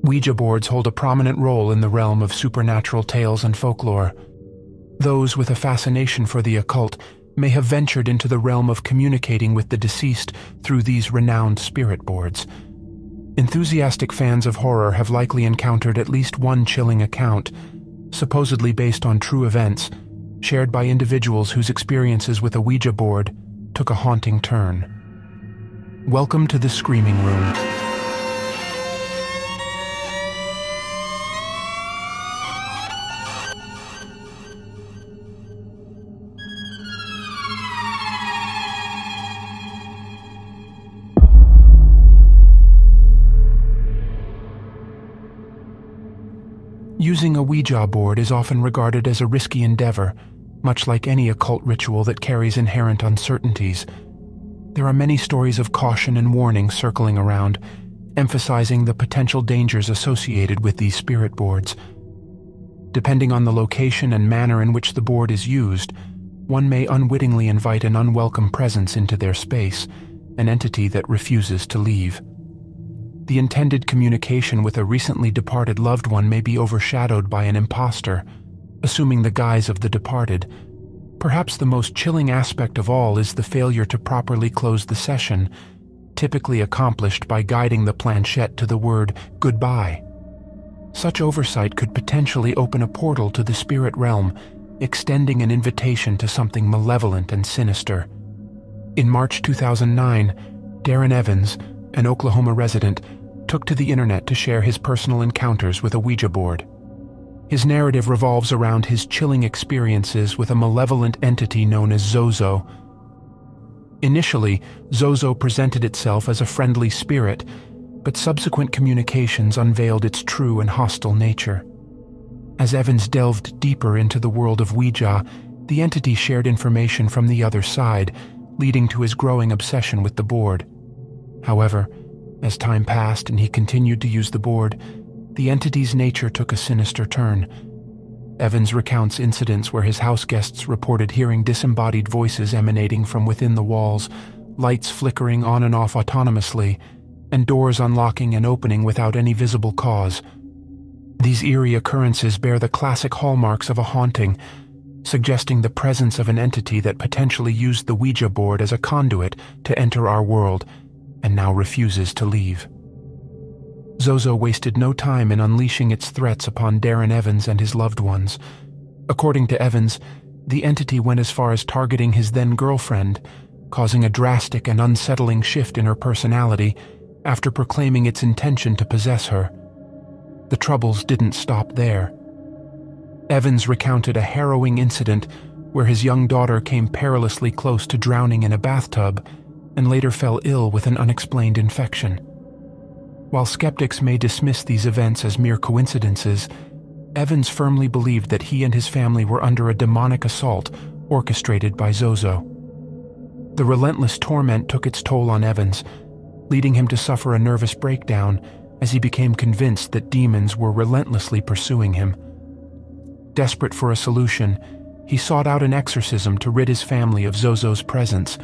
Ouija boards hold a prominent role in the realm of supernatural tales and folklore. Those with a fascination for the occult may have ventured into the realm of communicating with the deceased through these renowned spirit boards. Enthusiastic fans of horror have likely encountered at least one chilling account, supposedly based on true events, shared by individuals whose experiences with a Ouija board took a haunting turn. Welcome to the Screaming Room. Using a Ouija board is often regarded as a risky endeavor, much like any occult ritual that carries inherent uncertainties. There are many stories of caution and warning circling around, emphasizing the potential dangers associated with these spirit boards. Depending on the location and manner in which the board is used, one may unwittingly invite an unwelcome presence into their space, an entity that refuses to leave. The intended communication with a recently departed loved one may be overshadowed by an imposter, assuming the guise of the departed. Perhaps the most chilling aspect of all is the failure to properly close the session, typically accomplished by guiding the planchette to the word goodbye. Such oversight could potentially open a portal to the spirit realm, extending an invitation to something malevolent and sinister. In March 2009, Darren Evans, an Oklahoma resident, took to the internet to share his personal encounters with a Ouija board. His narrative revolves around his chilling experiences with a malevolent entity known as ZoZo. Initially, ZoZo presented itself as a friendly spirit, but subsequent communications unveiled its true and hostile nature. As Evans delved deeper into the world of Ouija, the entity shared information from the other side, leading to his growing obsession with the board. However, as time passed and he continued to use the board, the entity's nature took a sinister turn. Evans recounts incidents where his house guests reported hearing disembodied voices emanating from within the walls, lights flickering on and off autonomously, and doors unlocking and opening without any visible cause. These eerie occurrences bear the classic hallmarks of a haunting, suggesting the presence of an entity that potentially used the Ouija board as a conduit to enter our world, and now refuses to leave. ZoZo wasted no time in unleashing its threats upon Darren Evans and his loved ones. According to Evans, the entity went as far as targeting his then-girlfriend, causing a drastic and unsettling shift in her personality after proclaiming its intention to possess her. The troubles didn't stop there. Evans recounted a harrowing incident where his young daughter came perilously close to drowning in a bathtub and later fell ill with an unexplained infection. While skeptics may dismiss these events as mere coincidences, Evans firmly believed that he and his family were under a demonic assault orchestrated by ZoZo. The relentless torment took its toll on Evans, leading him to suffer a nervous breakdown as he became convinced that demons were relentlessly pursuing him. Desperate for a solution, he sought out an exorcism to rid his family of ZoZo's presence,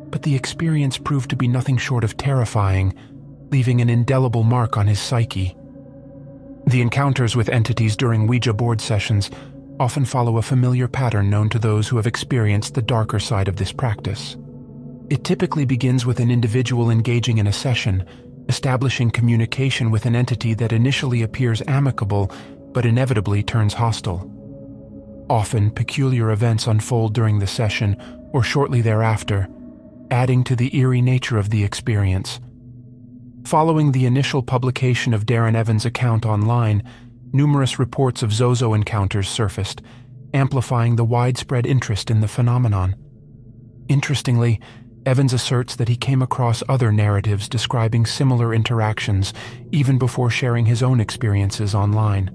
but the experience proved to be nothing short of terrifying, leaving an indelible mark on his psyche. The encounters with entities during Ouija board sessions often follow a familiar pattern known to those who have experienced the darker side of this practice. It typically begins with an individual engaging in a session, establishing communication with an entity that initially appears amicable but inevitably turns hostile. Often, peculiar events unfold during the session or shortly thereafter, adding to the eerie nature of the experience. Following the initial publication of Darren Evans' account online, numerous reports of ZoZo encounters surfaced, amplifying the widespread interest in the phenomenon. Interestingly, Evans asserts that he came across other narratives describing similar interactions even before sharing his own experiences online.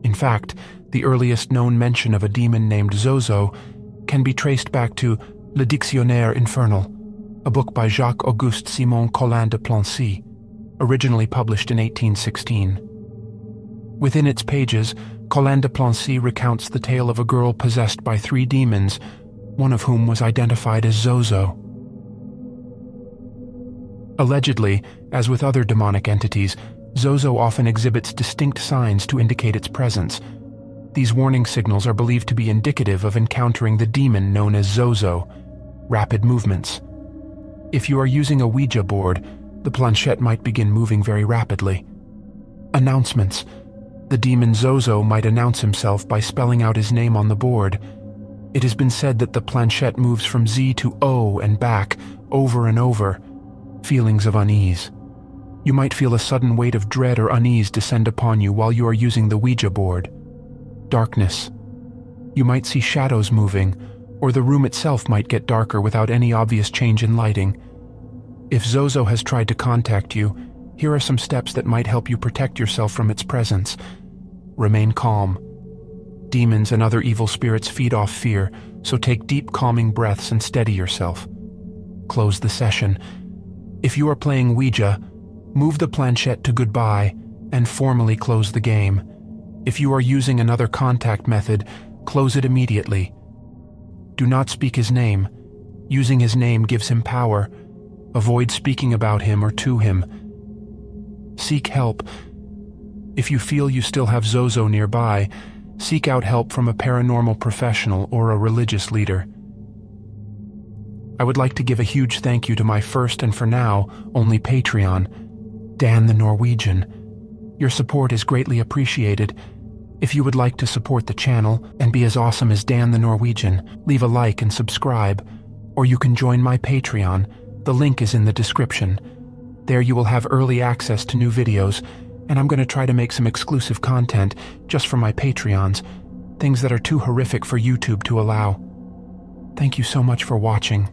In fact, the earliest known mention of a demon named ZoZo can be traced back to Le Dictionnaire Infernal, a book by Jacques-Auguste Simon Collin de Plancy, originally published in 1816. Within its pages, Collin de Plancy recounts the tale of a girl possessed by 3 demons, one of whom was identified as ZoZo. Allegedly, as with other demonic entities, ZoZo often exhibits distinct signs to indicate its presence. These warning signals are believed to be indicative of encountering the demon known as ZoZo, rapid movements. If you are using a Ouija board, the planchette might begin moving very rapidly. Announcements. The demon ZoZo might announce himself by spelling out his name on the board. It has been said that the planchette moves from Z to O and back, over and over. Feelings of unease. You might feel a sudden weight of dread or unease descend upon you while you are using the Ouija board. Darkness. You might see shadows moving, or the room itself might get darker without any obvious change in lighting. If ZoZo has tried to contact you, here are some steps that might help you protect yourself from its presence. Remain calm. Demons and other evil spirits feed off fear, so take deep calming breaths and steady yourself. Close the session. If you are playing Ouija, move the planchette to goodbye and formally close the game. If you are using another contact method, close it immediately. Do not speak his name. Using his name gives him power. Avoid speaking about him or to him. Seek help. If you feel you still have ZoZo nearby, seek out help from a paranormal professional or a religious leader. I would like to give a huge thank you to my first and for now only Patreon, Dan the Norwegian. Your support is greatly appreciated. If you would like to support the channel and be as awesome as Dan the Norwegian, leave a like and subscribe, or you can join my Patreon. The link is in the description. There you will have early access to new videos, and I'm going to try to make some exclusive content just for my Patreons, things that are too horrific for YouTube to allow. Thank you so much for watching.